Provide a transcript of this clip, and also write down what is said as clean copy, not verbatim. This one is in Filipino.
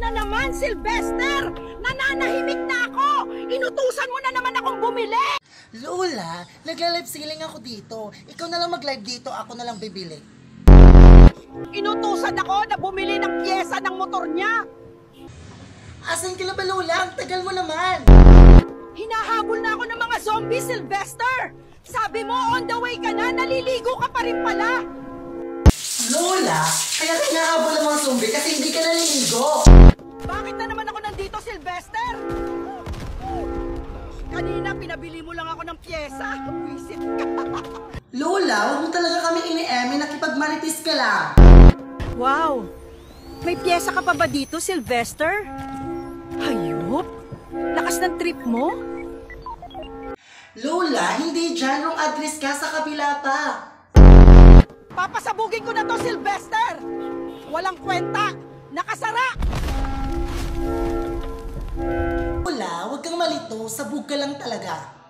na naman, Sylvester! Nananahimik na ako! Inutusan mo na naman akong bumili! Lola, nagla-live selling ako dito. Ikaw na lang mag-live dito, ako na lang bibili. Inutusan ako na bumili ng pyesa ng motor niya! Asan ka na ba, Lola? Ang tagal mo naman! Hinahabol na ako ng mga zombie, Sylvester! Sabi mo, on the way ka na, naliligo ka pa rin pala! Lola, kaya hinahabol ng mga zombie kasi hindi ka naliligo. Bakit na naman ako nandito, Sylvester? Kanina, pinabili mo lang ako ng pyesa. Wisit ka. Lola, huwag mo talaga kami ini-eme, nakipagmaritis ka lang. Wow! May pyesa ka pa ba dito, Sylvester? Hayop! Lakas ng trip mo? Lola, hindi dyan. Wrong address ka, sa kabila pa. Papasabugin ko na to, Sylvester! Walang kwenta! Nakasara! Lola, huwag kang malito. Sabog ka lang talaga.